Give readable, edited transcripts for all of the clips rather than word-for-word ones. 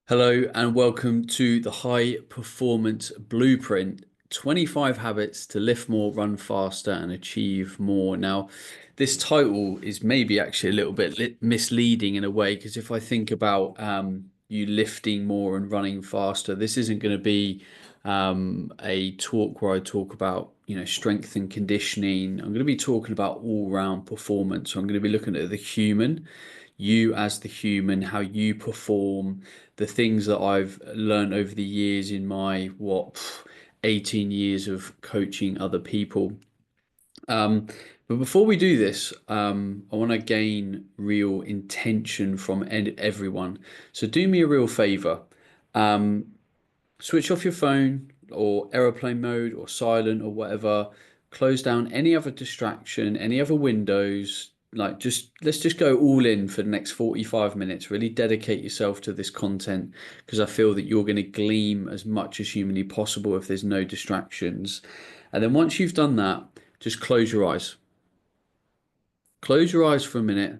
Hello and welcome to the High Performance Blueprint 25 Habits to Lift More, Run Faster, and Achieve More. Now, this title is maybe actually a little bit misleading in a way because if I think about you lifting more and running faster, this isn't going to be a talk where I talk about strength and conditioning. I'm going to be talking about all-round performance. So I'm going to be looking at the human, you as the human, how you perform, the things that I've learned over the years in my 18 years of coaching other people. Um, but before we do this, I want to gain real intention from everyone. So do me a real favor. Um, Switch off your phone or aeroplane mode or silent or whatever. Close down any other distraction, any other windows. Like just let's just go all in for the next 45 minutes. Really dedicate yourself to this content because I feel that you're going to glean as much as humanly possible if there's no distractions. And then once you've done that, just close your eyes. Close your eyes for a minute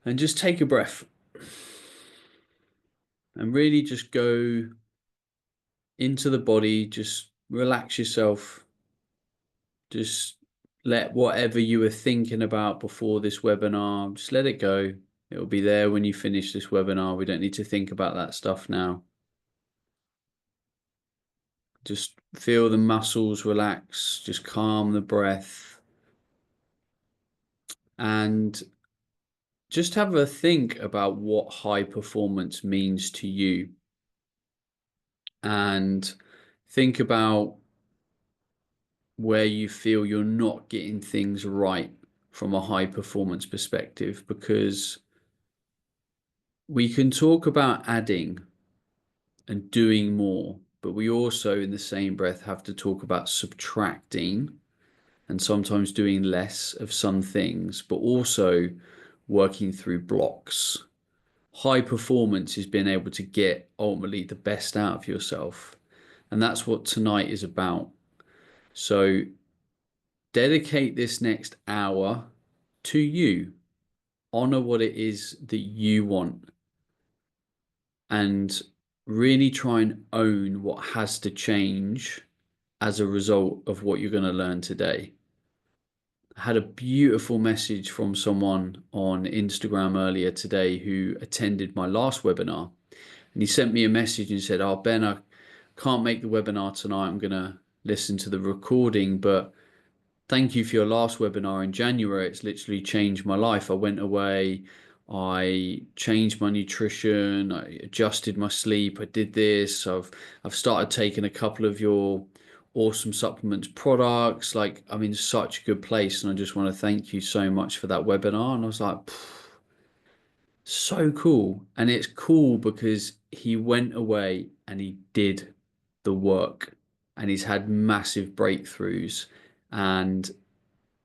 and just take a breath and really just go into the body. Just relax yourself. Just let whatever you were thinking about before this webinar, just let it go. It'll be there when you finish this webinar. We don't need to think about that stuff now. Just feel the muscles relax, just calm the breath, and just have a think about what high performance means to you. And think about where you feel you're not getting things right from a high performance perspective, because we can talk about adding and doing more, but we also, in the same breath, have to talk about subtracting and sometimes doing less of some things, but also working through blocks. High performance is being able to get ultimately the best out of yourself. And that's what tonight is about. So dedicate this next hour to you. Honor what it is that you want and really try and own what has to change as a result of what you're going to learn today. I had a beautiful message from someone on Instagram earlier today who attended my last webinar. And he sent me a message and said, "Oh, Ben, I can't make the webinar tonight. I'm going to listen to the recording, but thank you for your last webinar in January. It's literally changed my life. I went away, I changed my nutrition, I adjusted my sleep, I did this. I've started taking a couple of your awesome supplements products. Like I'm in such a good place, and I just want to thank you so much for that webinar." And I was like, so cool. And it's cool because he went away and he did the work and he's had massive breakthroughs. And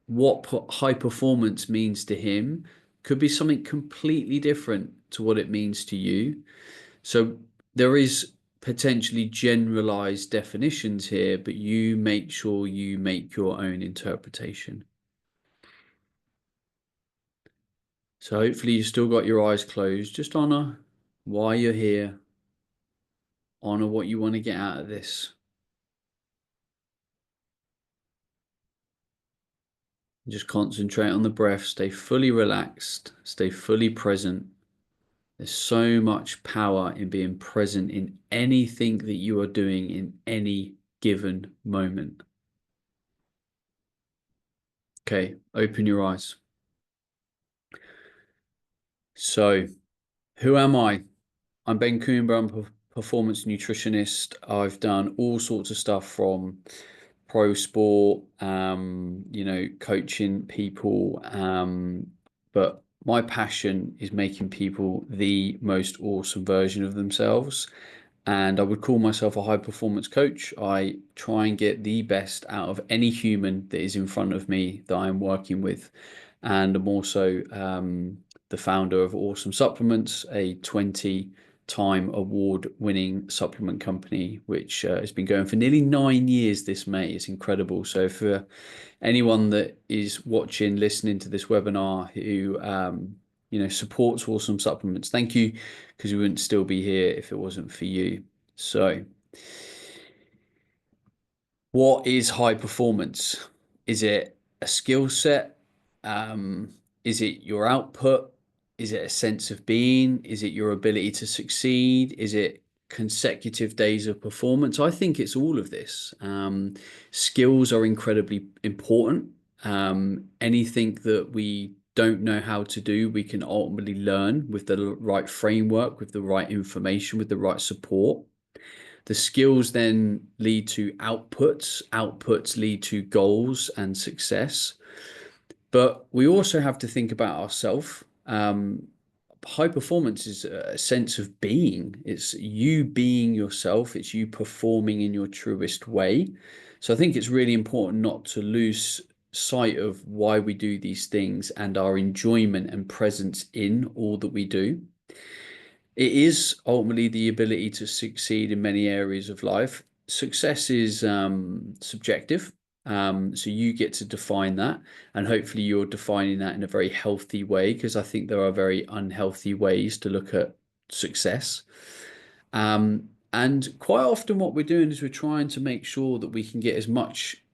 what high performance means to him could be something completely different to what it means to you. So there is potentially generalized definitions here, but you make sure you make your own interpretation. So hopefully you still got your eyes closed. Just honor why you're here. Honor what you want to get out of this. Just concentrate on the breath. Stay fully relaxed. Stay fully present. There's so much power in being present in anything that you are doing in any given moment. Okay, open your eyes. So, who am I? I'm Ben Coomber. I'm a performance nutritionist. I've done all sorts of stuff from pro sport, coaching people. But my passion is making people the most awesome version of themselves. And I would call myself a high performance coach. I try and get the best out of any human that is in front of me that I'm working with. And I'm also the founder of Awesome Supplements, a 20-time award-winning supplement company, which has been going for nearly 9 years this May. It's incredible. So for anyone that is watching, listening to this webinar who supports Awesome Supplements. Thank you, because we wouldn't still be here if it wasn't for you. So, what is high performance? Is it a skill set? Um, is it your output? Is it a sense of being? Is it your ability to succeed? Is it consecutive days of performance? I think it's all of this. Skills are incredibly important. Anything that we don't know how to do, we can ultimately learn with the right framework, with the right information, with the right support. The skills then lead to outputs. Outputs lead to goals and success. But we also have to think about ourselves. High performance is a sense of being. It's you being yourself. It's you performing in your truest way. So I think it's really important not to lose sight of why we do these things and our enjoyment and presence in all that we do. It is ultimately the ability to succeed in many areas of life. Success is subjective. So you get to define that, and hopefully you're defining that in a very healthy way, because I think there are very unhealthy ways to look at success. And quite often, what we're doing is we're trying to make sure that we can get as much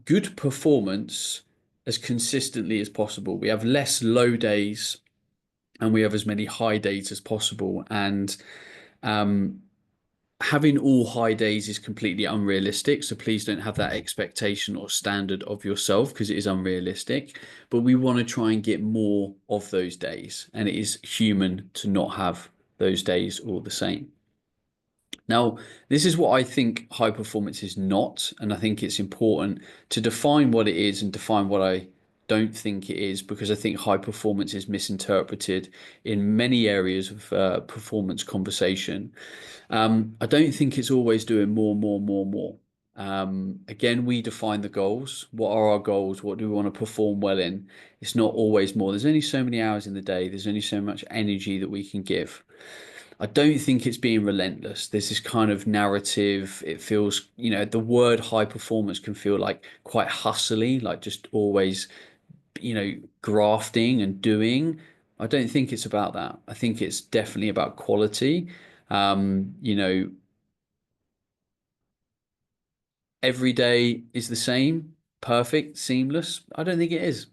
good performance as consistently as possible. We have less low days and we have as many high days as possible. And um, having all high days is completely unrealistic. So please don't have that expectation or standard of yourself, because it is unrealistic. But we want to try and get more of those days. And it is human to not have those days all the same. Now, this is what I think high performance is not, and I think it's important to define what it is and define what I don't think it is, because I think high performance is misinterpreted in many areas of performance conversation. I don't think it's always doing more, more, more, more. Again, we define the goals. What are our goals? What do we want to perform well in? It's not always more. There's only so many hours in the day. There's only so much energy that we can give. I don't think it's being relentless. There's this kind of narrative. It feels, the word high performance can feel like quite hustly, like just always, grafting and doing. I don't think it's about that. I think it's definitely about quality. Um, you know, every day is the same, perfect, seamless. I don't think it is.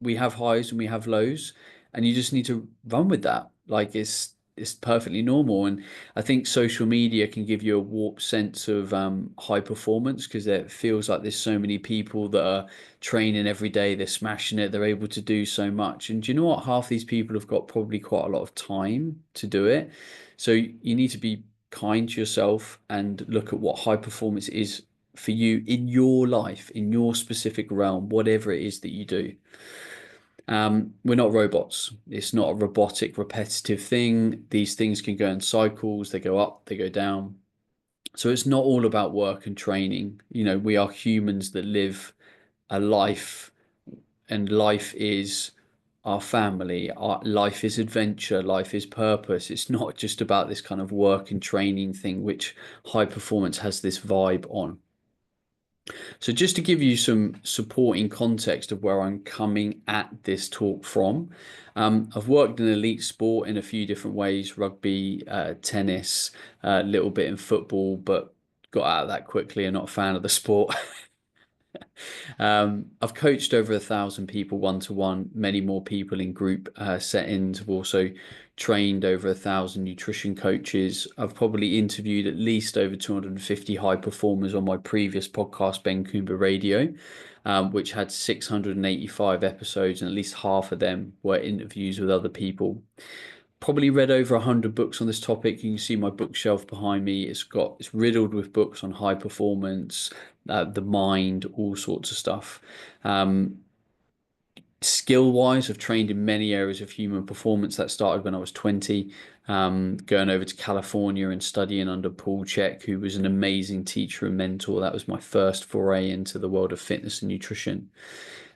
We have highs and we have lows, and you just need to run with that. Like it's perfectly normal. And I think social media can give you a warped sense of high performance, because it feels like there's so many people that are training every day, they're smashing it, they're able to do so much. And do you know what? Half these people have got probably quite a lot of time to do it. So you need to be kind to yourself and look at what high performance is for you in your life, in your specific realm, whatever it is that you do. We're not robots. It's not a robotic, repetitive thing. These things can go in cycles, they go up, they go down. So it's not all about work and training. We are humans that live a life, and life is our family. Our life is adventure, life is purpose. It's not just about this kind of work and training thing, which high performance has this vibe on. So just to give you some supporting context of where I'm coming at this talk from, I've worked in elite sport in a few different ways: rugby, tennis, a little bit in football, but got out of that quickly and not a fan of the sport. I've coached over 1,000 people one-to-one, many more people in group settings. I've also trained over 1,000 nutrition coaches. I've probably interviewed at least over 250 high performers on my previous podcast, Ben Coomber Radio, which had 685 episodes, and at least half of them were interviews with other people. Probably read over 100 books on this topic. You can see my bookshelf behind me. It's riddled with books on high performance, the mind, all sorts of stuff. Skill wise, I've trained in many areas of human performance. That started when I was 20, going over to California and studying under Paul Chek, who was an amazing teacher and mentor. That was my first foray into the world of fitness and nutrition.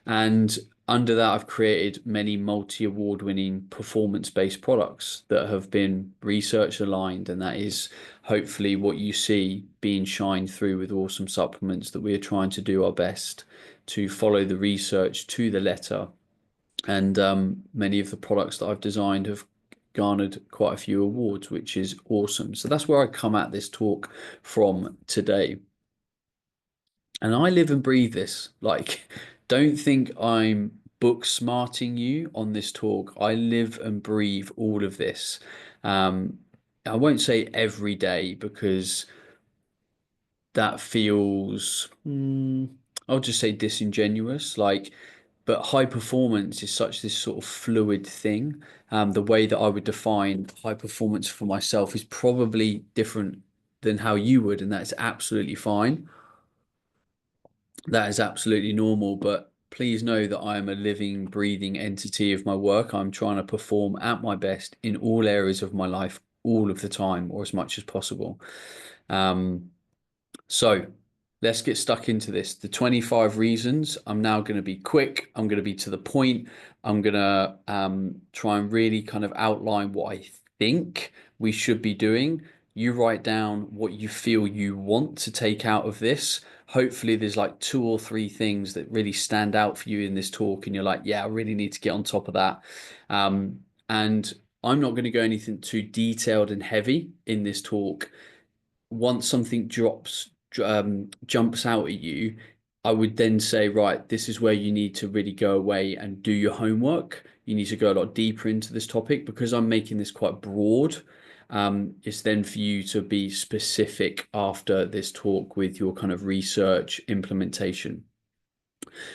And under that, I've created many multi-award winning performance-based products that have been research aligned. And that is hopefully what you see being shined through with Awesome Supplements, that we are trying to do our best to follow the research to the letter And many of the products that I've designed have garnered quite a few awards, which is awesome. So that's where I come at this talk from today. And I live and breathe this. Like, don't think I'm book smarting you on this talk. I live and breathe all of this. Um, I won't say every day because that feels, I'll just say disingenuous. Like, but high performance is such this sort of fluid thing. The way that I would define high performance for myself is probably different than how you would, and that's absolutely fine. That is absolutely normal, but please know that I am a living, breathing entity of my work. I'm trying to perform at my best in all areas of my life all of the time, or as much as possible. Um, so let's get stuck into this. The 25 reasons. I'm now going to be quick. I'm going to be to the point. I'm going to try and really kind of outline what I think we should be doing. You write down what you feel you want to take out of this. Hopefully, there's like two or three things that really stand out for you in this talk, and you're like, yeah, I really need to get on top of that. And I'm not going to go anything too detailed and heavy in this talk. Once something jumps out at you, I would then say, right, this is where you need to really go away and do your homework. You need to go a lot deeper into this topic because I'm making this quite broad. It's then for you to be specific after this talk with your kind of research implementation.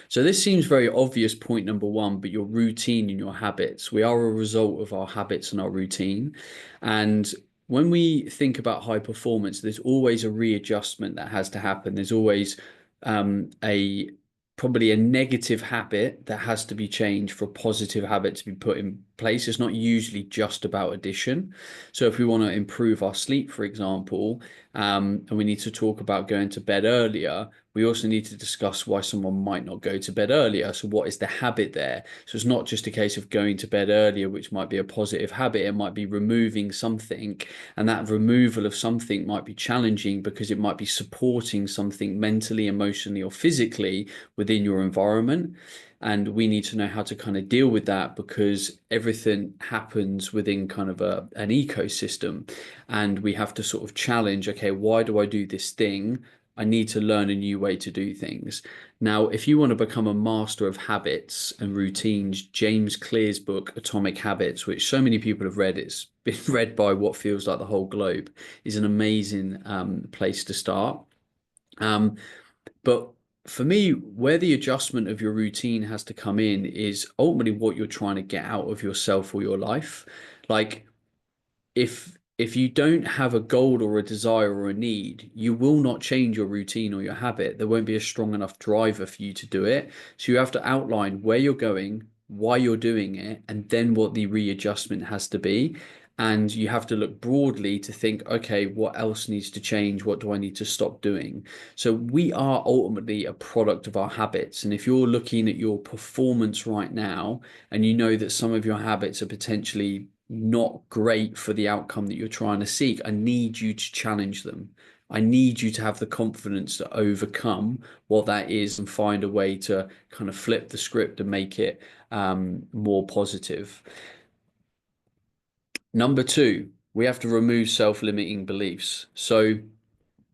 So this seems very obvious, point number one, but your routine and your habits. We are a result of our habits and our routine. And when we think about high performance, there's always a readjustment that has to happen. There's always a probably a negative habit that has to be changed for a positive habit to be put in place. It's not usually just about addition. So if we want to improve our sleep, for example, and we need to talk about going to bed earlier, we also need to discuss why someone might not go to bed earlier. So what is the habit there? So it's not just a case of going to bed earlier, which might be a positive habit. It might be removing something, and that removal of something might be challenging because it might be supporting something mentally, emotionally, or physically within your environment. And we need to know how to kind of deal with that because everything happens within kind of an ecosystem. And we have to sort of challenge, okay, why do I do this thing? I need to learn a new way to do things. Now, if you want to become a master of habits and routines, James Clear's book, Atomic Habits, which so many people have read, it's been read by what feels like the whole globe, is an amazing place to start. But for me, where the adjustment of your routine has to come in is ultimately what you're trying to get out of yourself or your life. Like if you don't have a goal or a desire or a need, you will not change your routine or your habit. There won't be a strong enough driver for you to do it. So you have to outline where you're going, why you're doing it, and then what the readjustment has to be. And you have to look broadly to think, okay, what else needs to change? What do I need to stop doing? So we are ultimately a product of our habits. And if you're looking at your performance right now, and you know that some of your habits are potentially not great for the outcome that you're trying to seek, I need you to challenge them. I need you to have the confidence to overcome what that is and find a way to kind of flip the script and make it more positive. Number two, we have to remove self-limiting beliefs. So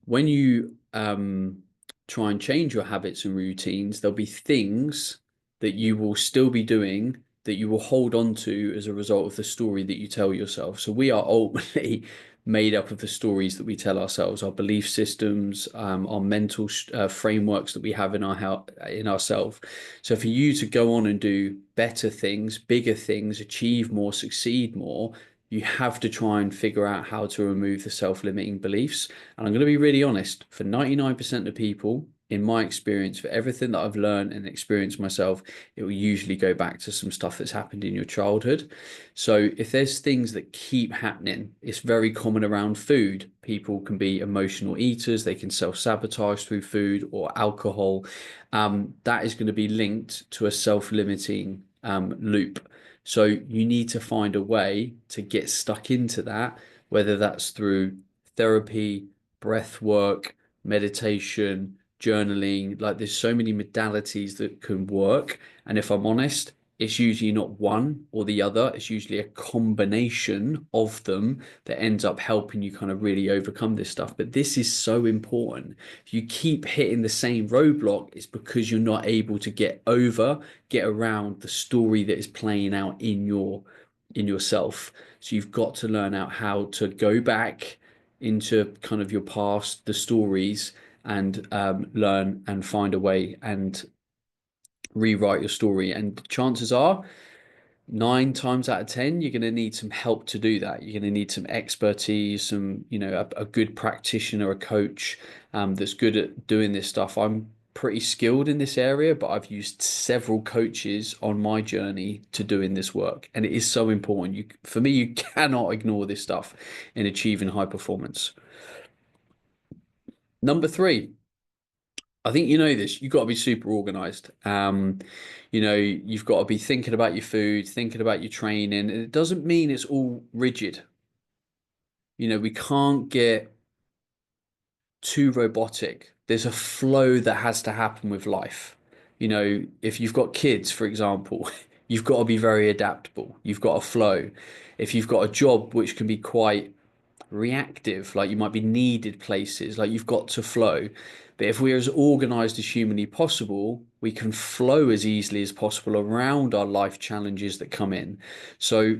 when you try and change your habits and routines, there'll be things that you will still be doing that you will hold on to as a result of the story that you tell yourself. So we are ultimately made up of the stories that we tell ourselves, our belief systems, our mental frameworks that we have in ourselves. So for you to go on and do better things, bigger things, achieve more, succeed more, you have to try and figure out how to remove the self-limiting beliefs. And I'm going to be really honest, for 99% of people, in my experience, for everything that I've learned and experienced myself, it will usually go back to some stuff that's happened in your childhood. So if there's things that keep happening, it's very common around food. People can be emotional eaters, they can self-sabotage through food or alcohol. That is going to be linked to a self-limiting loop. So you need to find a way to get stuck into that, whether that's through therapy, breath work, meditation, journaling. Like there's so many modalities that can work. And if I'm honest, it's usually not one or the other. It's usually a combination of them that ends up helping you kind of really overcome this stuff. But this is so important. If you keep hitting the same roadblock, it's because you're not able to get around the story that is playing out in yourself. So you've got to learn out how to go back into kind of your past, the stories, and learn and find a way and rewrite your story. And chances are, 9 times out of 10, you're going to need some help to do that. You're going to need some expertise, some, a good practitioner, a coach that's good at doing this stuff. I'm pretty skilled in this area, but I've used several coaches on my journey to doing this work. And it is so important. For me, you cannot ignore this stuff in achieving high performance. Number three, I think you know this. You've got to be super organized. You've got to be thinking about your food, thinking about your training. And it doesn't mean it's all rigid. We can't get too robotic. There's a flow that has to happen with life. If you've got kids, for example, you've got to be very adaptable. You've got to flow. If you've got a job which can be quite reactive, like you might be needed places, like you've got to flow. But if we're as organized as humanly possible, we can flow as easily as possible around our life challenges that come in. So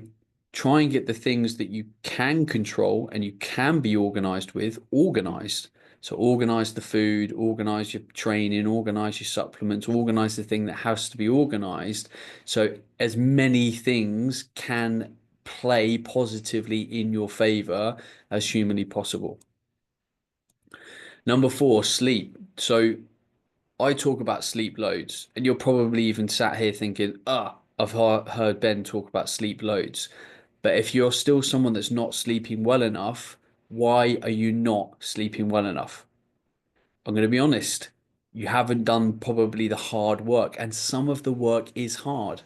try and get the things that you can control and you can be organized with, organized. So organize the food, organize your training, organize your supplements, organize the thing that has to be organized. So as many things can play positively in your favor as humanly possible. Number four, sleep. So I talk about sleep loads, and you're probably even sat here thinking, I've heard Ben talk about sleep loads. But if you're still someone that's not sleeping well enough, why are you not sleeping well enough? I'm going to be honest. You haven't done probably the hard work, and some of the work is hard.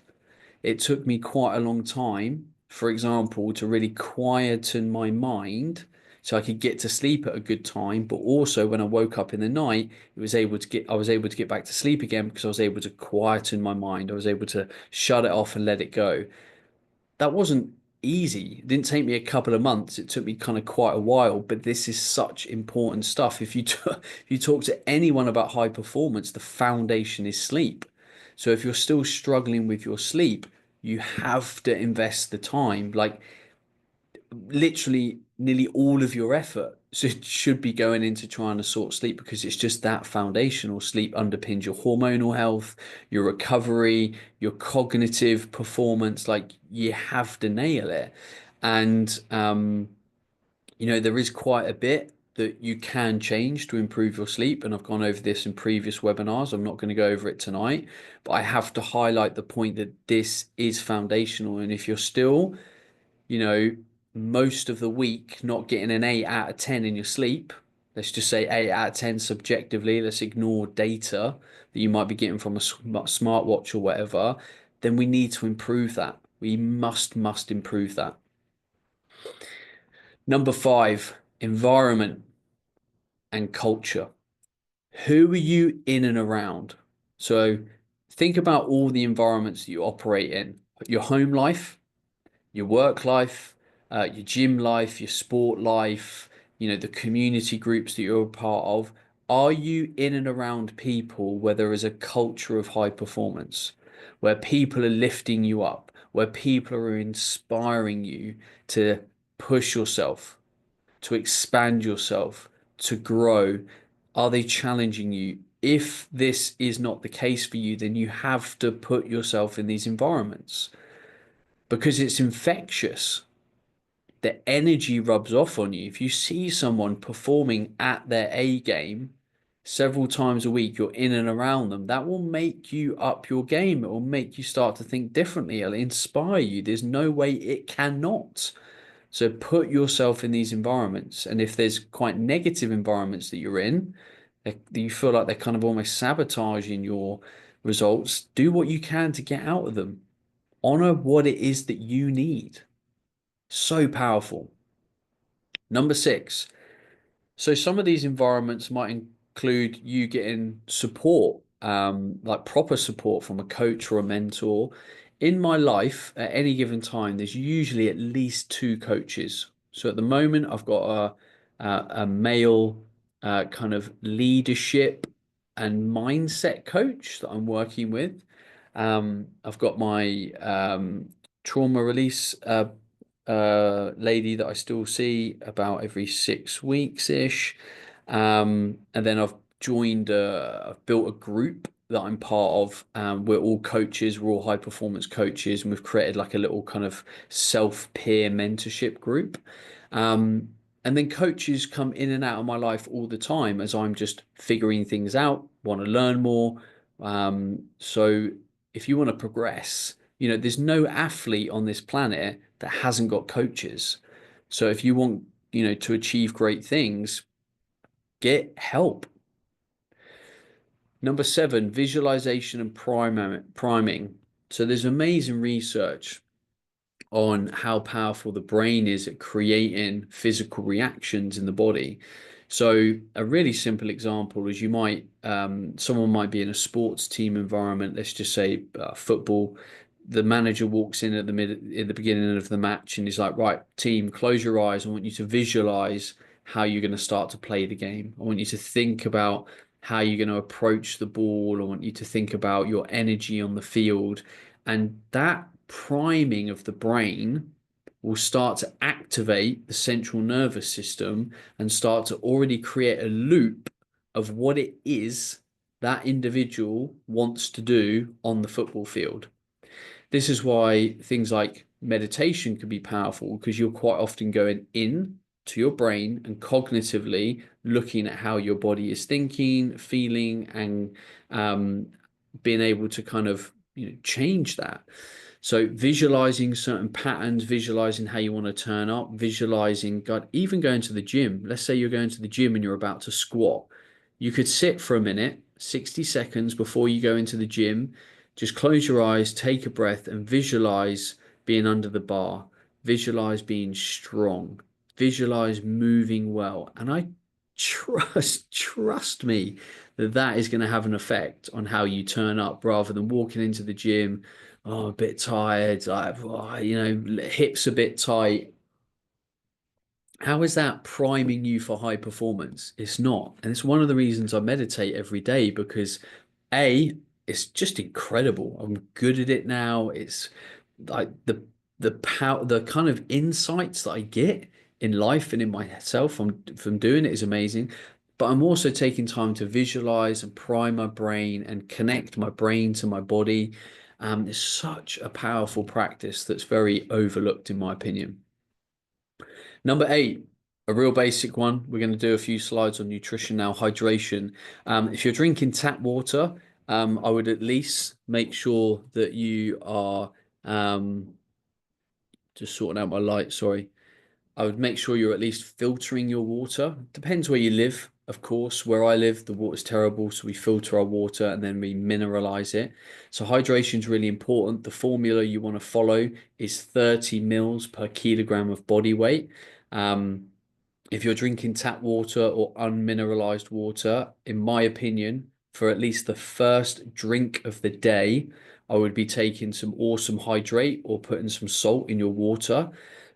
It took me quite a long time, for example, to really quieten my mind so I could get to sleep at a good time. But also when I woke up in the night, I was able to get back to sleep again because I was able to quieten my mind. I was able to shut it off and let it go. That wasn't easy. It didn't take me a couple of months. It took me kind of quite a while, but this is such important stuff. If you talk to anyone about high performance, the foundation is sleep. So if you're still struggling with your sleep, you have to invest the time. Like literally nearly all of your effort should be going into trying to sort sleep because it's just that foundational. Sleep underpins your hormonal health, your recovery, your cognitive performance. Like you have to nail it. And there is quite a bit that you can change to improve your sleep. And I've gone over this in previous webinars. I'm not going to go over it tonight, but I have to highlight the point that this is foundational. And if you're still you know, most of the week not getting an 8 out of 10 in your sleep, let's just say 8 out of 10 subjectively, let's ignore data that you might be getting from a smartwatch or whatever, then we need to improve that. We must improve that. Number five, environment and culture. Who are you in and around? So think about all the environments that you operate in. Your home life, your work life, your gym life, your sport life, the community groups that you're a part of. Are you in and around people where there is a culture of high performance, where people are lifting you up, where people are inspiring you to push yourself, to expand yourself, to grow? Are they challenging you? If this is not the case for you, then you have to put yourself in these environments because it's infectious. The energy rubs off on you. If you see someone performing at their A game several times a week, you're in and around them, that will make you up your game. It will make you start to think differently. It'll inspire you. There's no way it cannot. So put yourself in these environments. And if there's quite negative environments that you're in, that you feel like they're kind of almost sabotaging your results, do what you can to get out of them. Honor what it is that you need. So powerful. Number six. So some of these environments might include you getting support, like proper support from a coach or a mentor. In my life, at any given time, there's usually at least two coaches. So at the moment, I've got a male kind of leadership and mindset coach that I'm working with. I've got my trauma release lady that I still see about every 6 weeks ish. And then I've built a group that I'm part of. We're all coaches, we're all high performance coaches, and we've created like a little kind of self peer mentorship group. Um, and then coaches come in and out of my life all the time as I'm just figuring things out, want to learn more. So if you want to progress, there's no athlete on this planet that hasn't got coaches. So if you want, to achieve great things, get help. Number 7, visualization and priming. So there's amazing research on how powerful the brain is at creating physical reactions in the body. So a really simple example is someone might be in a sports team environment, let's just say football. The manager walks in in the beginning of the match and he's like, right, team, close your eyes. I want you to visualize how you're going to start to play the game. I want you to think about how you're going to approach the ball. I want you to think about your energy on the field. And that priming of the brain will start to activate the central nervous system and start to already create a loop of what it is that individual wants to do on the football field. This is why things like meditation can be powerful, because you're quite often going in to your brain and cognitively looking at how your body is thinking, feeling, and being able to kind of change that. So visualizing certain patterns, visualizing how you want to turn up, visualizing, God, even going to the gym. Let's say you're going to the gym and you're about to squat. You could sit for a minute, 60 seconds before you go into the gym. Just close your eyes, take a breath, and visualize being under the bar. Visualize being strong. Visualize moving well. And I trust me that is going to have an effect on how you turn up rather than walking into the gym, oh, a bit tired, like, oh, hips a bit tight. How is that priming you for high performance? It's not. And it's one of the reasons I meditate every day, because A, it's just incredible. I'm good at it now. It's like the power, the kind of insights that I get in life and in myself from doing it is amazing. But I'm also taking time to visualize and prime my brain and connect my brain to my body. It's such a powerful practice that's very overlooked, in my opinion. Number 8, a real basic one. We're going to do a few slides on nutrition now, hydration. If you're drinking tap water, I would at least make sure that you are just sorting out my light, sorry. I would make sure you're at least filtering your water. Depends where you live, of course. Where I live, the water's terrible, so we filter our water and then we mineralize it. So hydration is really important. The formula you want to follow is 30 mils per kilogram of body weight. If you're drinking tap water or unmineralized water, in my opinion, for at least the first drink of the day, I would be taking some awesome hydrate or putting some salt in your water,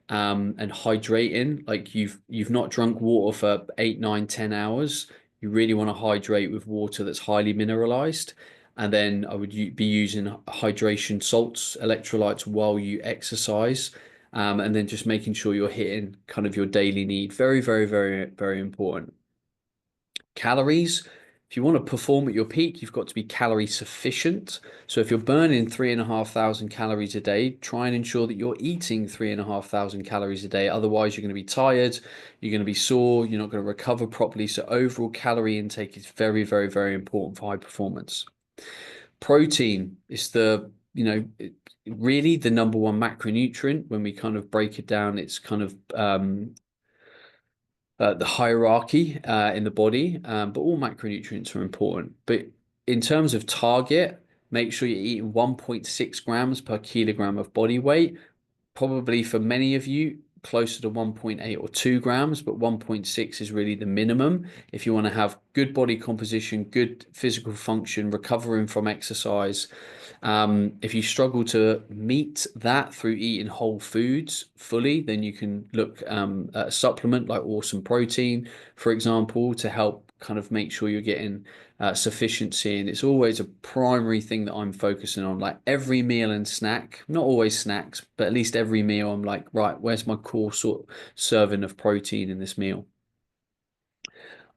and hydrating. Like you've not drunk water for 8, 9, 10 hours. You really want to hydrate with water that's highly mineralized. And then I would be using hydration salts, electrolytes while you exercise. And then just making sure you're hitting kind of your daily need. Very, very, very, very important. Calories. If you want to perform at your peak, you've got to be calorie sufficient. So if you're burning 3,500 calories a day, try and ensure that you're eating 3,500 calories a day. Otherwise, you're going to be tired, you're going to be sore, you're not going to recover properly. So overall calorie intake is very, very, very important for high performance. Protein is really the number one macronutrient. When we kind of break it down, it's kind of the hierarchy in the body, but all macronutrients are important. But in terms of target, make sure you're eating 1.6 grams per kilogram of body weight. Probably for many of you, closer to 1.8 or 2 grams, but 1.6 is really the minimum if you want to have good body composition, good physical function, recovering from exercise. If you struggle to meet that through eating whole foods fully, then you can look at a supplement like Awesome Protein, for example, to help kind of make sure you're getting sufficiency. And it's always a primary thing that I'm focusing on. Like every meal and snack, not always snacks, but at least every meal, I'm like, right, where's my core sort of serving of protein in this meal?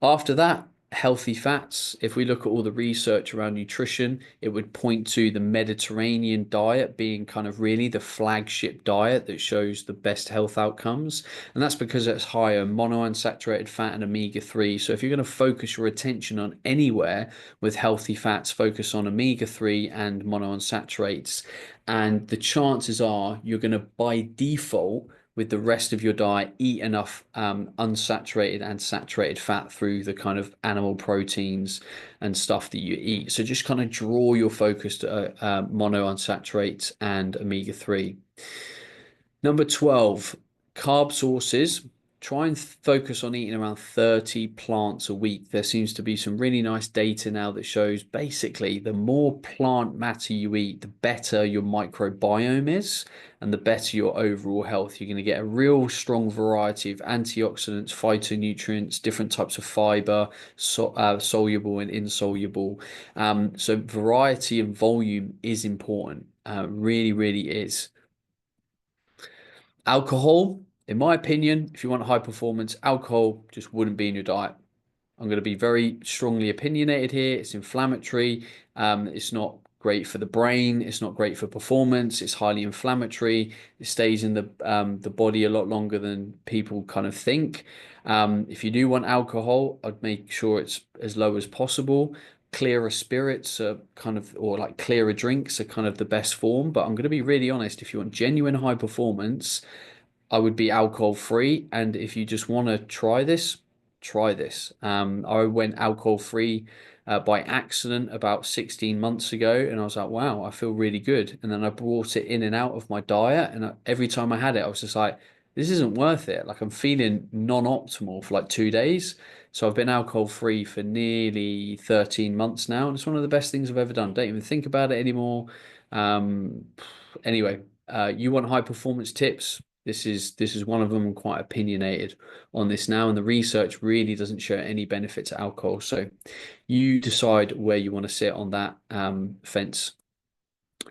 After that, healthy fats. If we look at all the research around nutrition, it would point to the Mediterranean diet being kind of really the flagship diet that shows the best health outcomes. And that's because it's higher monounsaturated fat and omega-3. So if you're going to focus your attention on anywhere with healthy fats, focus on omega-3 and monounsaturates. And the chances are you're going to, by default, with the rest of your diet, eat enough unsaturated and saturated fat through the kind of animal proteins and stuff that you eat. So just kind of draw your focus to monounsaturates and omega-3. Number 12, carb sources. Try and focus on eating around 30 plants a week. There seems to be some really nice data now that shows basically the more plant matter you eat, the better your microbiome is and the better your overall health. You're going to get a real strong variety of antioxidants, phytonutrients, different types of fiber, soluble and insoluble. So variety and volume is important. Really, really is. Alcohol, in my opinion, if you want high performance, alcohol just wouldn't be in your diet. I'm going to be very strongly opinionated here. It's inflammatory. It's not great for the brain. It's not great for performance. It's highly inflammatory. It stays in the body a lot longer than people kind of think. If you do want alcohol, I'd make sure it's as low as possible. Clearer spirits are kind of, or like clearer drinks are kind of the best form. But I'm going to be really honest. If you want genuine high performance, I would be alcohol free. And if you just want to try this, try this. I went alcohol free by accident about 16 months ago, and I was like, wow, I feel really good. And then I brought it in and out of my diet, and every time I had it, I was just like, this isn't worth it. Like I'm feeling non-optimal for like 2 days. So I've been alcohol free for nearly 13 months now, and it's one of the best things I've ever done. Don't even think about it anymore. Um, anyway, you want high performance tips? This is one of them. I'm quite opinionated on this now, and the research really doesn't show any benefit to alcohol. So you decide where you want to sit on that fence.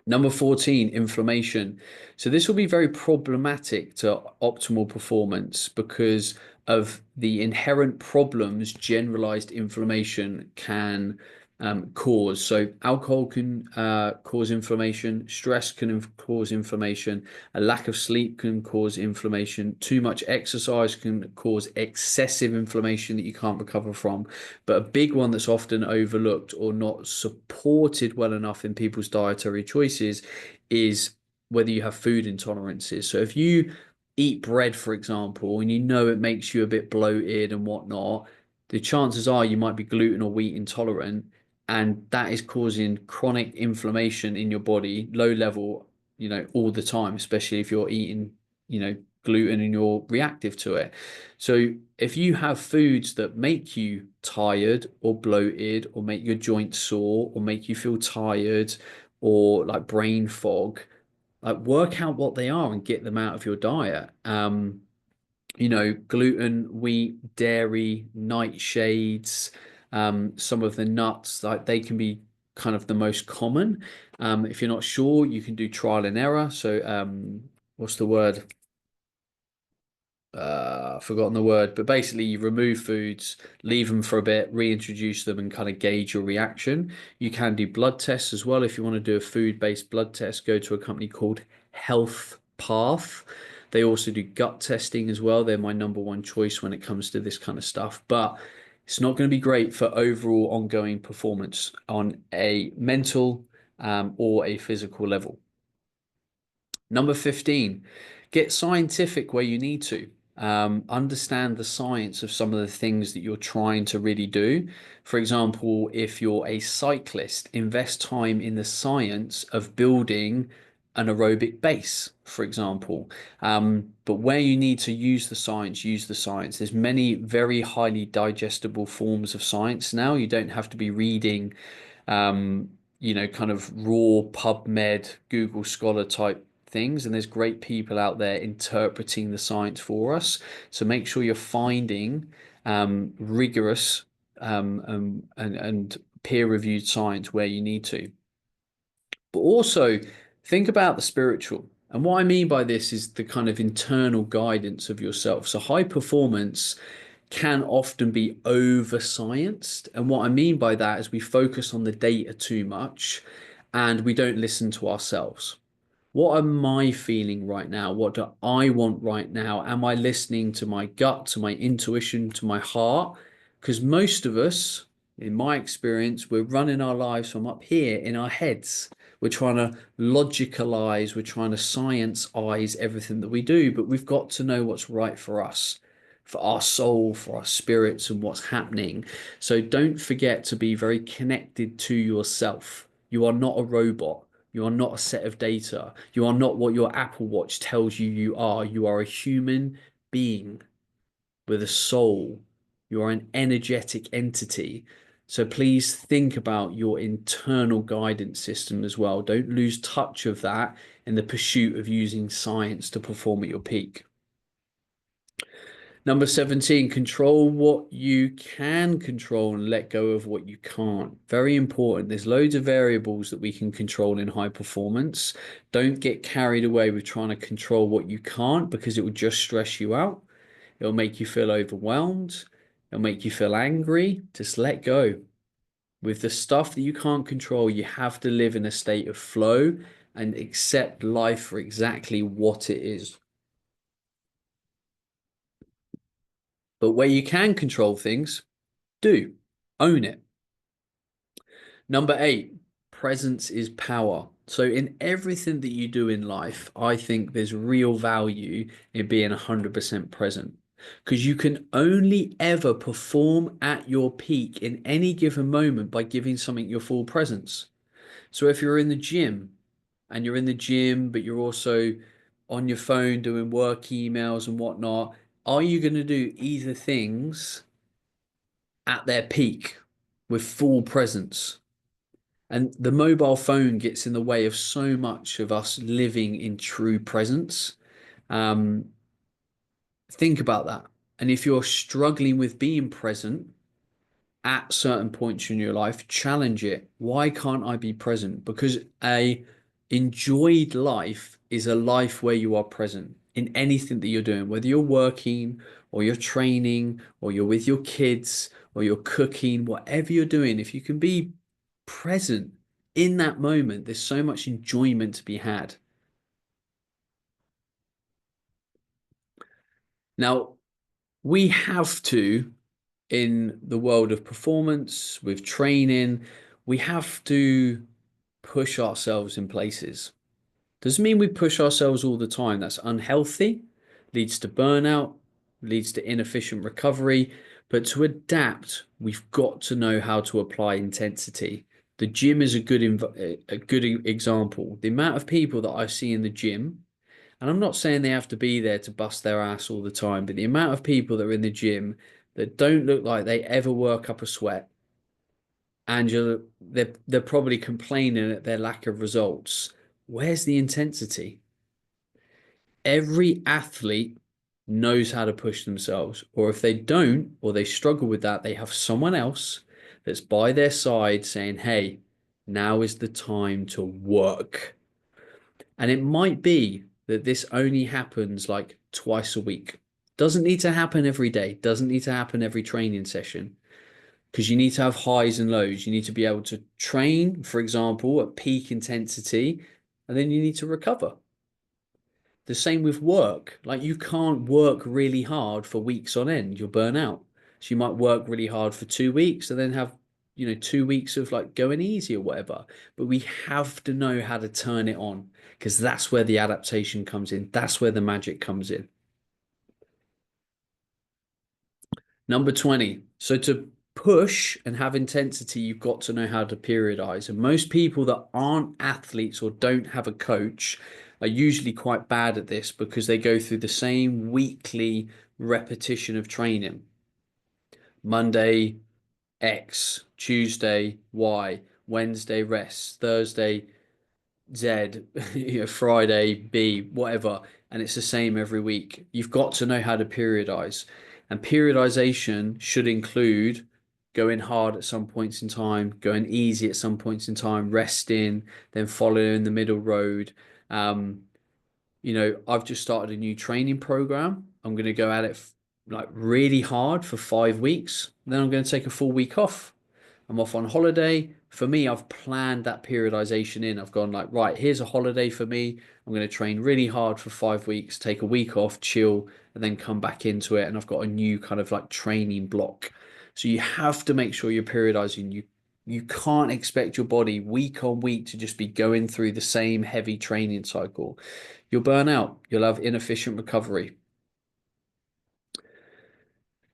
Number 14, inflammation. So this will be very problematic to optimal performance because of the inherent problems generalized inflammation can cause. So alcohol can cause inflammation, stress can cause inflammation, a lack of sleep can cause inflammation, too much exercise can cause excessive inflammation that you can't recover from. But a big one that's often overlooked or not supported well enough in people's dietary choices is whether you have food intolerances. So if you eat bread, for example, and you know it makes you a bit bloated and whatnot, the chances are you might be gluten or wheat intolerant, and that is causing chronic inflammation in your body, low level, all the time, especially if you're eating, gluten and you're reactive to it. So if you have foods that make you tired or bloated or make your joints sore or make you feel tired or like brain fog, like work out what they are and get them out of your diet. Gluten, wheat, dairy, nightshades, some of the nuts, like they can be kind of the most common. If you're not sure, you can do trial and error. So, what's the word? Forgotten the word, but basically you remove foods, leave them for a bit, reintroduce them and kind of gauge your reaction. You can do blood tests as well. If you want to do a food-based blood test, go to a company called Health Path. They also do gut testing as well. They're my number one choice when it comes to this kind of stuff, but it's not going to be great for overall ongoing performance on a mental or a physical level. Number 15, get scientific where you need to. Understand the science of some of the things that you're trying to really do. For example, if you're a cyclist, invest time in the science of building an aerobic base, for example. But where you need to use the science, use the science. There's many very highly digestible forms of science now. You don't have to be reading, kind of raw PubMed, Google Scholar type things. And there's great people out there interpreting the science for us. So make sure you're finding rigorous and peer-reviewed science where you need to. But also think about the spiritual. And what I mean by this is the kind of internal guidance of yourself. So high performance can often be over scienced. And what I mean by that is we focus on the data too much and we don't listen to ourselves. What am I feeling right now? What do I want right now? Am I listening to my gut, to my intuition, to my heart? Because most of us, in my experience, we're running our lives from up here in our heads. We're trying to logicalize, we're trying to science-ize everything that we do, but we've got to know what's right for us, for our soul, for our spirits, and what's happening. So don't forget to be very connected to yourself. You are not a robot. You are not a set of data. You are not what your Apple Watch tells you you are. You are a human being with a soul. You are an energetic entity. So please think about your internal guidance system as well. Don't lose touch of that in the pursuit of using science to perform at your peak. Number 17, control what you can control and let go of what you can't. Very important. There's loads of variables that we can control in high performance. Don't get carried away with trying to control what you can't because it will just stress you out. It'll make you feel overwhelmed. It'll make you feel angry. Just let go. With the stuff that you can't control, you have to live in a state of flow and accept life for exactly what it is. But where you can control things, do. Own it. Number 8, presence is power. So in everything that you do in life, I think there's real value in being 100% present because you can only ever perform at your peak in any given moment by giving something your full presence. So if you're in the gym and you're in the gym, but you're also on your phone doing work emails and whatnot, are you going to do either things at their peak with full presence? And the mobile phone gets in the way of so much of us living in true presence. Um, think about that. And if you're struggling with being present at certain points in your life, challenge it. Why can't I be present? Because a enjoyed life is a life where you are present in anything that you're doing, whether you're working or you're training or you're with your kids or you're cooking, whatever you're doing, if you can be present in that moment, there's so much enjoyment to be had. Now, we have to, in the world of performance, with training, we have to push ourselves in places. Doesn't mean we push ourselves all the time. That's unhealthy, leads to burnout, leads to inefficient recovery. But to adapt, we've got to know how to apply intensity. The gym is a good example. The amount of people that I see in the gym, and I'm not saying they have to be there to bust their ass all the time, but the amount of people that are in the gym that don't look like they ever work up a sweat, and they're probably complaining at their lack of results. Where's the intensity? Every athlete knows how to push themselves, or if they don't, or they struggle with that, they have someone else that's by their side saying, hey, now is the time to work. And it might be that this only happens like twice a week. Doesn't need to happen every day, doesn't need to happen every training session, because you need to have highs and lows. You need to be able to train, for example, at peak intensity, and then you need to recover. The same with work. Like you can't work really hard for weeks on end. You'll burn out. So you might work really hard for 2 weeks and then have, 2 weeks of like going easy or whatever. But we have to know how to turn it on because that's where the adaptation comes in. That's where the magic comes in. Number 20. So to push and have intensity, you've got to know how to periodize. And most people that aren't athletes or don't have a coach are usually quite bad at this because they go through the same weekly repetition of training. Monday, X, Tuesday, Y, Wednesday, rest, Thursday, Z, Friday, B, whatever. And it's the same every week. You've got to know how to periodize. And periodization should include going hard at some points in time, going easy at some points in time, resting, then following the middle road. Um, I've just started a new training program. I'm going to go at it like really hard for 5 weeks. Then I'm going to take a full week off. I'm off on holiday. For me, I've planned that periodization in. I've gone like, right, here's a holiday for me. I'm going to train really hard for 5 weeks, take a week off, chill, and then come back into it. And I've got a new kind of like training block. So you have to make sure you're periodizing. You can't expect your body week on week to just be going through the same heavy training cycle. You'll burn out. You'll have inefficient recovery.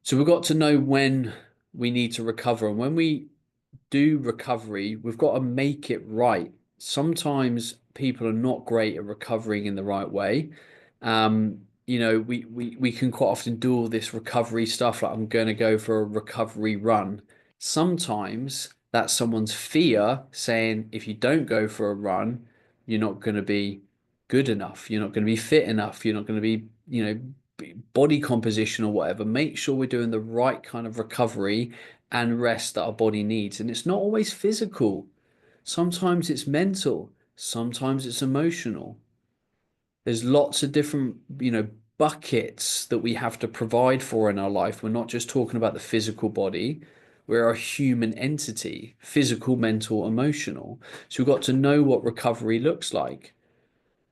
So we've got to know when we need to recover. And when we do recovery, we've got to make it right. Sometimes people are not great at recovering in the right way. We can quite often do all this recovery stuff, like I'm going to go for a recovery run. Sometimes that's someone's fear saying, if you don't go for a run, you're not going to be good enough. You're not going to be fit enough. You're not going to be, body composition or whatever. Make sure we're doing the right kind of recovery and rest that our body needs. And it's not always physical. Sometimes it's mental. Sometimes it's emotional. There's lots of different, buckets that we have to provide for in our life. We're not just talking about the physical body. We're a human entity, physical, mental, emotional. So we've got to know what recovery looks like.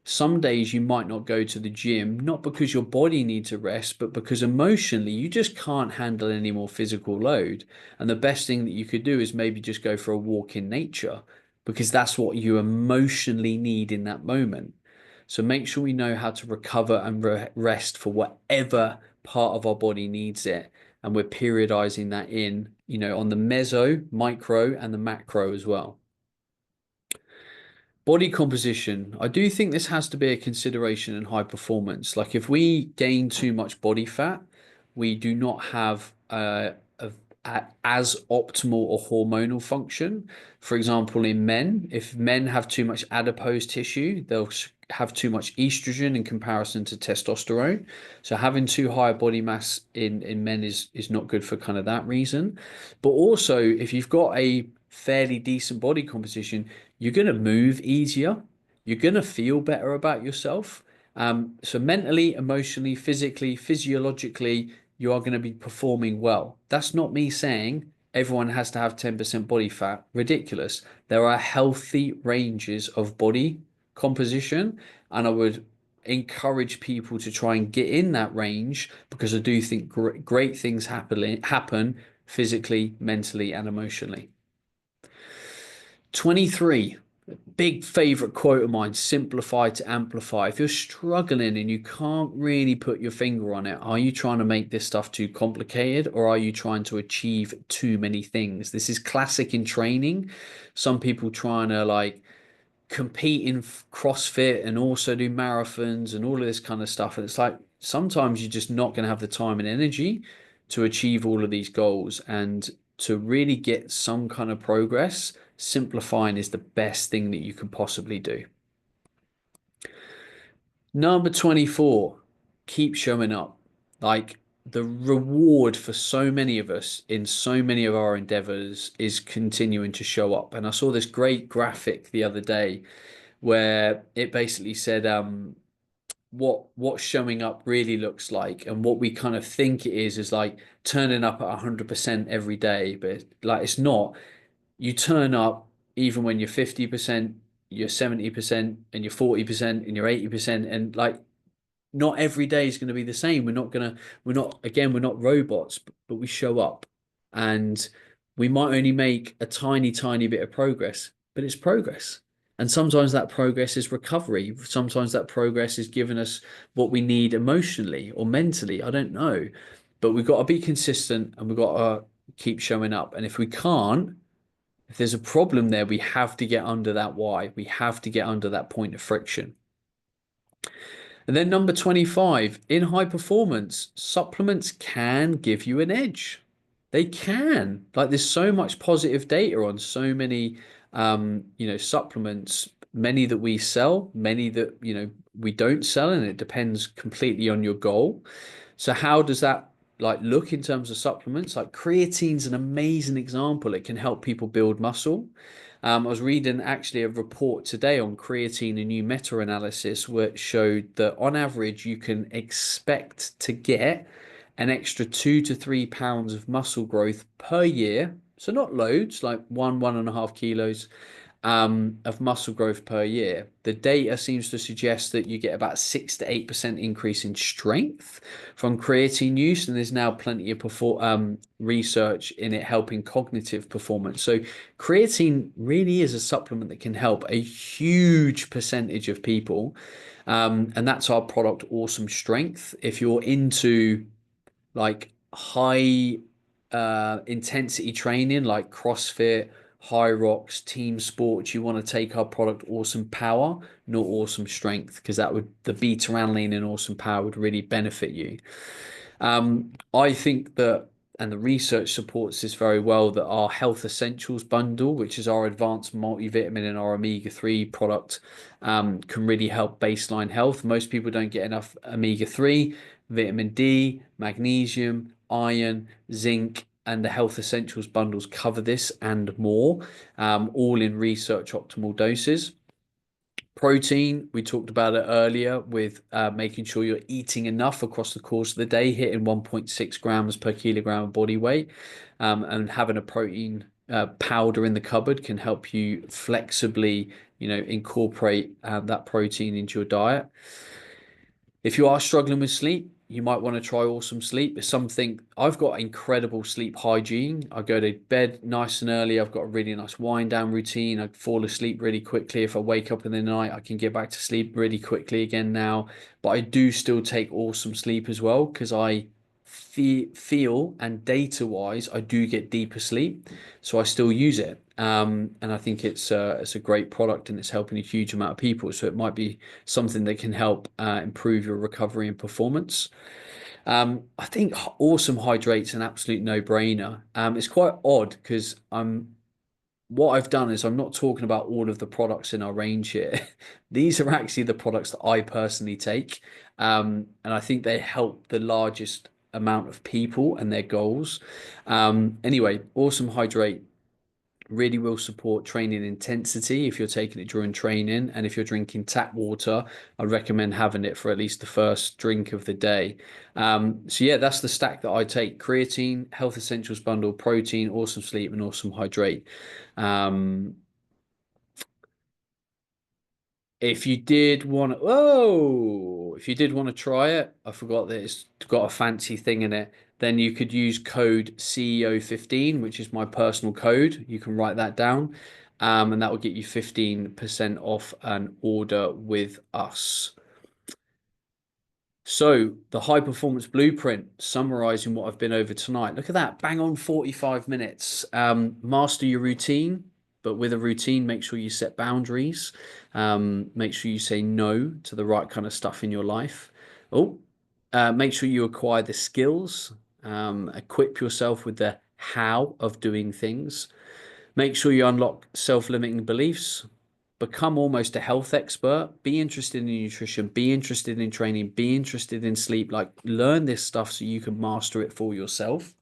Some days you might not go to the gym, not because your body needs a rest, but because emotionally you just can't handle any more physical load. And the best thing that you could do is maybe just go for a walk in nature because that's what you emotionally need in that moment. So make sure we know how to recover and rest for whatever part of our body needs it. And we're periodizing that in, on the meso, micro, and the macro as well. Body composition. I do think this has to be a consideration in high performance. Like if we gain too much body fat, we do not have as optimal or hormonal function. For example, in men, if men have too much adipose tissue, they'll have too much estrogen in comparison to testosterone. So having too high a body mass in men is not good for kind of that reason. But also, if you've got a fairly decent body composition, you're going to move easier. You're going to feel better about yourself. So mentally, emotionally, physically, physiologically, you are going to be performing well. That's not me saying everyone has to have 10% body fat. Ridiculous. There are healthy ranges of body composition, and I would encourage people to try and get in that range because I do think great things happen physically, mentally, and emotionally. 23, big favorite quote of mine, simplify to amplify. If you're struggling and you can't really put your finger on it, are you trying to make this stuff too complicated or are you trying to achieve too many things? This is classic in training. Some people trying to like compete in CrossFit and also do marathons and all of this kind of stuff. And it's like sometimes you're just not going to have the time and energy to achieve all of these goals. And to really get some kind of progress, simplifying is the best thing that you can possibly do. Number 24, keep showing up. Like the reward for so many of us in so many of our endeavors is continuing to show up. And I saw this great graphic the other day where it basically said what showing up really looks like, and what we kind of think it is like turning up at 100% every day, but like it's not. You turn up even when you're 50%, you're 70%, and you're 40%, and you're 80%, and like not every day is going to be the same. We're not robots, but we show up, and we might only make a tiny, tiny bit of progress, but it's progress. And sometimes that progress is recovery. Sometimes that progress is giving us what we need emotionally or mentally. I don't know. But we've got to be consistent and we've got to keep showing up. And if we can't, if there's a problem there, we have to get under that why. We have to get under that point of friction. And then number 25, in high performance, supplements can give you an edge. They can. Like there's so much positive data on so many supplements, many that we sell, many that, we don't sell, and it depends completely on your goal. So how does that like look in terms of supplements? Like creatine's an amazing example. It can help people build muscle. I was reading actually a report today on creatine, a new meta-analysis, which showed that on average you can expect to get an extra 2 to 3 pounds of muscle growth per year. So not loads, like 1.5 kilos of muscle growth per year. The data seems to suggest that you get about 6 to 8% increase in strength from creatine use, and there's now plenty of research in it helping cognitive performance. So creatine really is a supplement that can help a huge percentage of people, and that's our product, Awesome Strength. If you're into like high intensity training like CrossFit, High Rocks, team sports, you want to take our product Awesome Power, not Awesome Strength, because that would the beta alanine in Awesome Power would really benefit you. I think that, and the research supports this very well, that our Health Essentials bundle, which is our advanced multivitamin and our omega-3 product, can really help baseline health. Most people don't get enough omega-3, vitamin D, magnesium, iron, zinc, and the Health Essentials bundles cover this and more, all in research optimal doses. Protein, we talked about it earlier with making sure you're eating enough across the course of the day, hitting 1.6 grams per kilogram of body weight, and having a protein powder in the cupboard can help you flexibly, incorporate that protein into your diet. If you are struggling with sleep, you might want to try Awesome Sleep. It's something I've got incredible sleep hygiene. I go to bed nice and early. I've got a really nice wind down routine. I fall asleep really quickly. If I wake up in the night, I can get back to sleep really quickly again now. But I do still take Awesome Sleep as well because I feel and data wise, I do get deeper sleep. So I still use it. And I think it's a great product and it's helping a huge amount of people. So it might be something that can help improve your recovery and performance. I think Awesome Hydrate's an absolute no-brainer. It's quite odd because what I've done is I'm not talking about all of the products in our range here. These are actually the products that I personally take, and I think they help the largest amount of people and their goals. Anyway, Awesome Hydrate really will support training intensity if you're taking it during training. And if you're drinking tap water, I recommend having it for at least the first drink of the day. So yeah, that's the stack that I take: creatine, Health Essentials bundle, protein, Awesome Sleep, and Awesome Hydrate. Um, if you did want to try it, I forgot that it's got a fancy thing in it. Then you could use code CEO15, which is my personal code. You can write that down, and that will get you 15% off an order with us. So, the high performance blueprint, summarizing what I've been over tonight. Look at that, bang on 45 minutes. Master your routine, but with a routine, make sure you set boundaries. Make sure you say no to the right kind of stuff in your life. Make sure you acquire the skills, equip yourself with the how of doing things. Make sure you unlock self-limiting beliefs, become almost a health expert, be interested in nutrition, be interested in training, be interested in sleep, like learn this stuff so you can master it for yourself.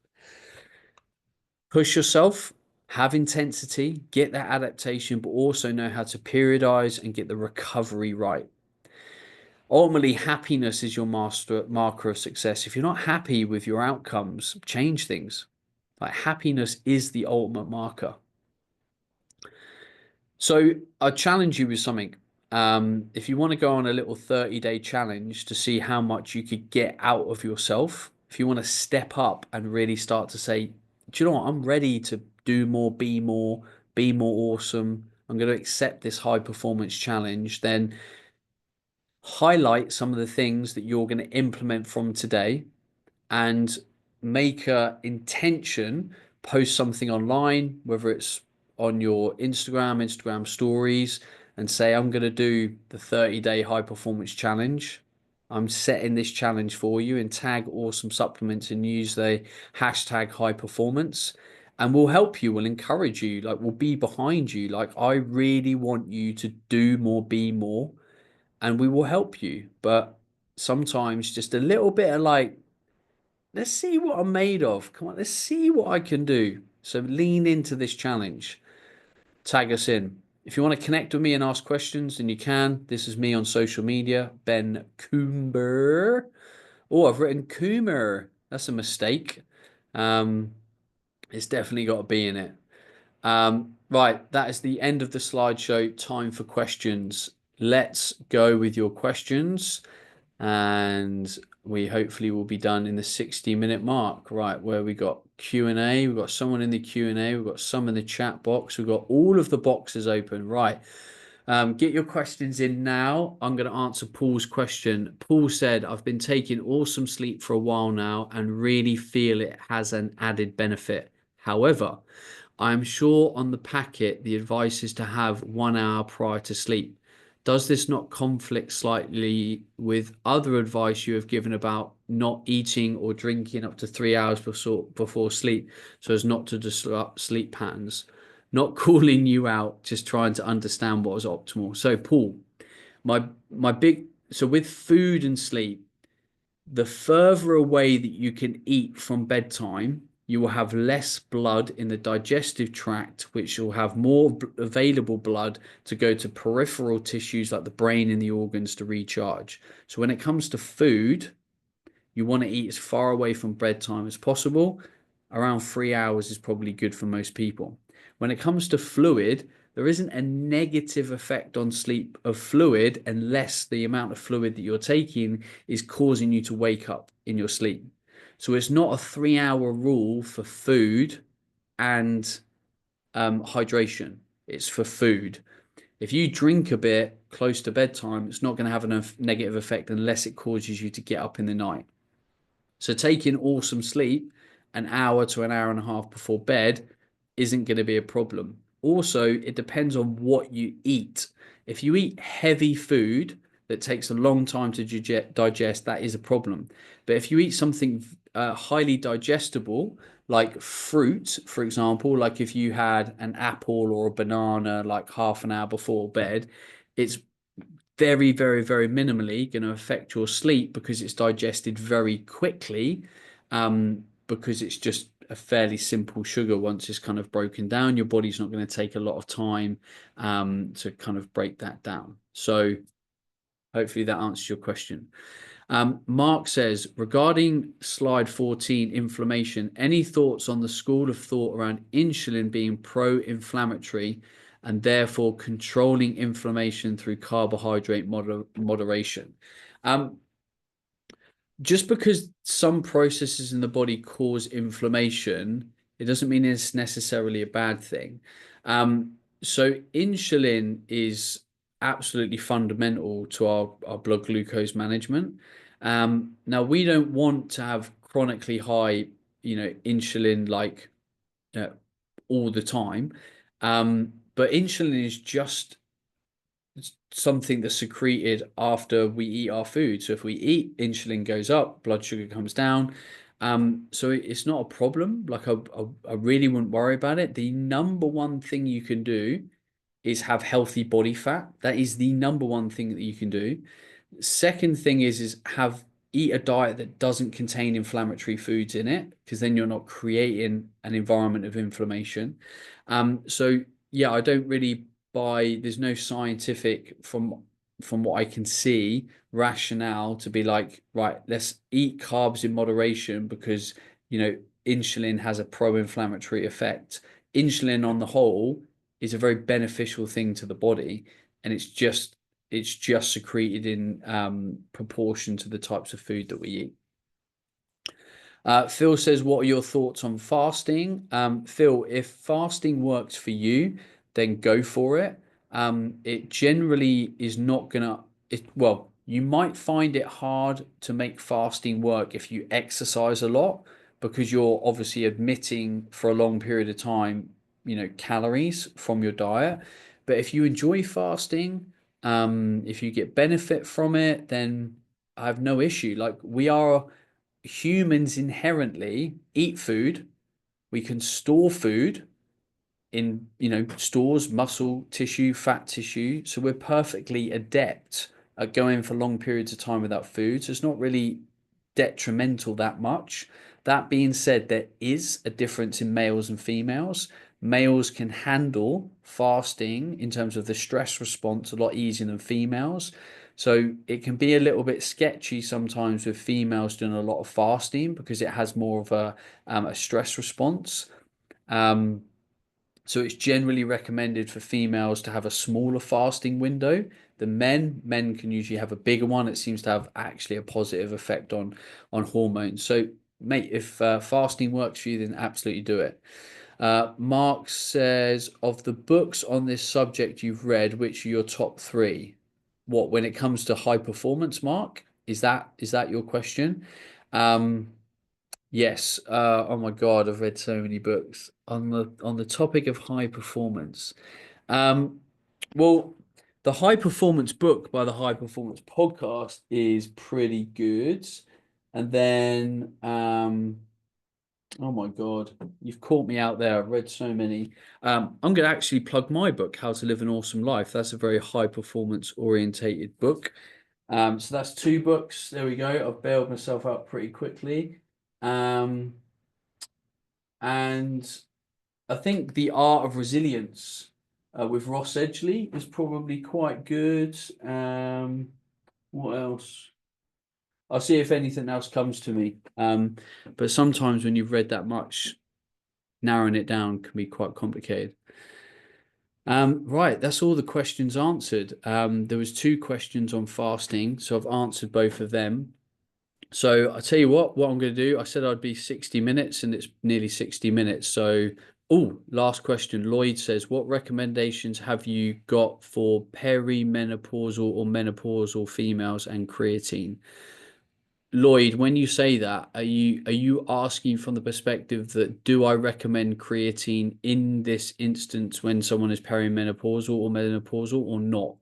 Push yourself, have intensity, get that adaptation, but also know how to periodize and get the recovery right. Ultimately, happiness is your marker of success. If you're not happy with your outcomes, change things. Like happiness is the ultimate marker. So I challenge you with something. If you want to go on a little 30-day challenge to see how much you could get out of yourself, if you want to step up and really start to say, do you know what? I'm ready to do more, be more awesome. I'm going to accept this high performance challenge. Then highlight some of the things that you're going to implement from today and make a intention post something online, whether it's on your Instagram stories, and say, I'm going to do the 30-day high performance challenge. I'm setting this challenge for you, and tag awesome supplements and use the hashtag high performance. And we'll help you, we'll encourage you, like we'll be behind you. Like, I really want you to do more, be more, and we will help you. But sometimes just a little bit of like, let's see what I'm made of. Come on, let's see what I can do. So lean into this challenge. Tag us in. If you want to connect with me and ask questions, then you can. This is me on social media, Ben Coomber. Oh, I've written Coomer. That's a mistake. Um, it's definitely got a B in it. Right, that is the end of the slideshow. Time for questions. Let's go with your questions, and we hopefully will be done in the 60-minute mark. Right, where we got Q&A, we've got someone in the Q&A, we've got some in the chat box, we've got all of the boxes open. Right, get your questions in now. I'm going to answer Paul's question. Paul said, I've been taking awesome sleep for a while now and really feel it has an added benefit. However, I'm sure on the packet the advice is to have 1 hour prior to sleep. Does this not conflict slightly with other advice you have given about not eating or drinking up to 3 hours before sleep so as not to disrupt sleep patterns? Not calling you out, just trying to understand what is optimal. So, Paul, my big so with food and sleep, the further away that you can eat from bedtime, you will have less blood in the digestive tract, which will have more available blood to go to peripheral tissues like the brain and the organs to recharge. So when it comes to food, you want to eat as far away from bedtime as possible. Around 3 hours is probably good for most people. When it comes to fluid, there isn't a negative effect on sleep of fluid unless the amount of fluid that you're taking is causing you to wake up in your sleep. So it's not a 3 hour rule for food and hydration. It's for food. If you drink a bit close to bedtime, it's not going to have a negative effect unless it causes you to get up in the night. So taking awesome sleep an hour to an hour and a half before bed isn't going to be a problem. Also, it depends on what you eat. If you eat heavy food that takes a long time to digest, that is a problem. But if you eat something highly digestible, like fruit, for example, like if you had an apple or a banana like half an hour before bed, it's very, very, very minimally going to affect your sleep because it's digested very quickly, because it's just a fairly simple sugar. Once it's kind of broken down, your body's not going to take a lot of time to kind of break that down. So hopefully that answers your question. Mark says, regarding slide 14, inflammation, any thoughts on the school of thought around insulin being pro-inflammatory and therefore controlling inflammation through carbohydrate moderation? Just because some processes in the body cause inflammation, it doesn't mean it's necessarily a bad thing. So insulin is absolutely fundamental to our blood glucose management. Now we don't want to have chronically high, insulin like uh, all the time. But insulin is just something that's secreted after we eat our food. So if we eat, insulin goes up, blood sugar comes down. So it's not a problem. Like I really wouldn't worry about it. The number one thing you can do is have healthy body fat. That is the number one thing that you can do. Second thing is eat a diet that doesn't contain inflammatory foods in it, because then you're not creating an environment of inflammation. So yeah, I don't really buy. There's no scientific, from what I can see, rationale to be like, right, let's eat carbs in moderation because insulin has a pro-inflammatory effect. Insulin on the whole is a very beneficial thing to the body, and it's just secreted in proportion to the types of food that we eat. Phil says, what are your thoughts on fasting? Phil, if fasting works for you, then go for it. It generally is not gonna, well, you might find it hard to make fasting work if you exercise a lot, because you're obviously omitting for a long period of time, calories from your diet. But if you enjoy fasting, if you get benefit from it, then I have no issue. Like, we are humans inherently eat food. We can store food in, stores, muscle tissue, fat tissue. So we're perfectly adept at going for long periods of time without food. So it's not really detrimental that much. That being said, there is a difference in males and females. Males can handle fasting in terms of the stress response a lot easier than females. So it can be a little bit sketchy sometimes with females doing a lot of fasting because it has more of a stress response. Um, so it's generally recommended for females to have a smaller fasting window than men. Men can usually have a bigger one. It seems to have actually a positive effect on hormones. So, mate, if fasting works for you, then absolutely do it. Mark says, of the books on this subject you've read, which are your top three? What, when it comes to high performance, Mark? Is that your question? Um, Yes. Oh my God, I've read so many books on the topic of high performance. Um, well, the high performance book by the High Performance Podcast is pretty good. And then, oh my God, you've caught me out there. I've read so many. I'm going to actually plug my book, How to Live an Awesome Life. That's a very high performance orientated book. So that's two books. There we go. I've bailed myself out pretty quickly. Um, and I think The Art of Resilience with Ross Edgley is probably quite good. What else? I'll see if anything else comes to me. But sometimes when you've read that much, narrowing it down can be quite complicated. Right, that's all the questions answered. There was two questions on fasting, so I've answered both of them. So I tell you what I'm going to do. I said I'd be 60 minutes and it's nearly 60 minutes. So, oh, last question. Lloyd says, what recommendations have you got for perimenopausal or menopausal females and creatine? Lloyd, when you say that, are you asking from the perspective that do I recommend creatine in this instance when someone is perimenopausal or menopausal or not?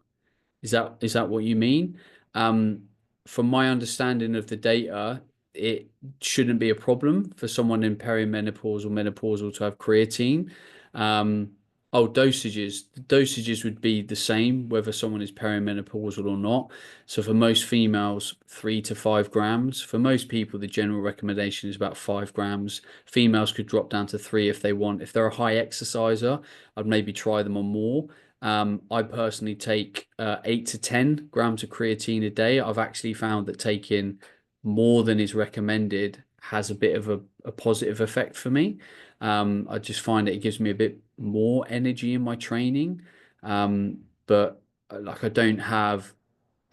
Is that what you mean? Um, from my understanding of the data, it shouldn't be a problem for someone in perimenopause or menopausal to have creatine. Um, dosages. The dosages would be the same whether someone is perimenopausal or not. So for most females, 3 to 5 grams. For most people, the general recommendation is about 5 grams. Females could drop down to 3 if they want. If they're a high exerciser, I'd maybe try them on more. I personally take 8 to 10 grams of creatine a day. I've actually found that taking more than is recommended has a bit of a positive effect for me. I just find it gives me a bit more energy in my training. But like I don't have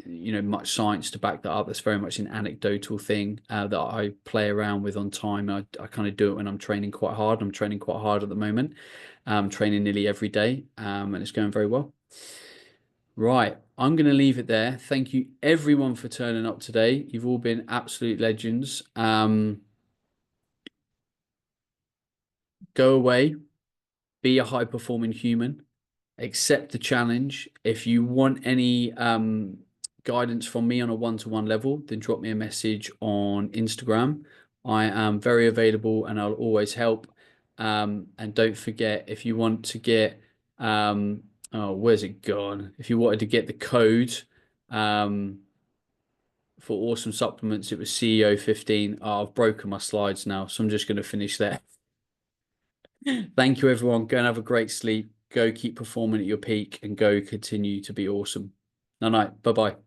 much science to back that up. That's very much an anecdotal thing that I play around with on time. I kind of do it when I'm training quite hard. I'm training quite hard at the moment. Training nearly every day, and it's going very well. Right, I'm going to leave it there. Thank you everyone for turning up today. You've all been absolute legends. Go away, be a high performing human, accept the challenge. If you want any guidance from me on a one-to-one level, then drop me a message on Instagram. I am very available and I'll always help. And don't forget, if you want to get, oh, where's it gone? If you wanted to get the code um, for awesome supplements, it was CEO 15. Oh, I've broken my slides now, so I'm just going to finish there. Thank you, everyone. Go and have a great sleep. Go keep performing at your peak and go continue to be awesome. Night night. Bye bye.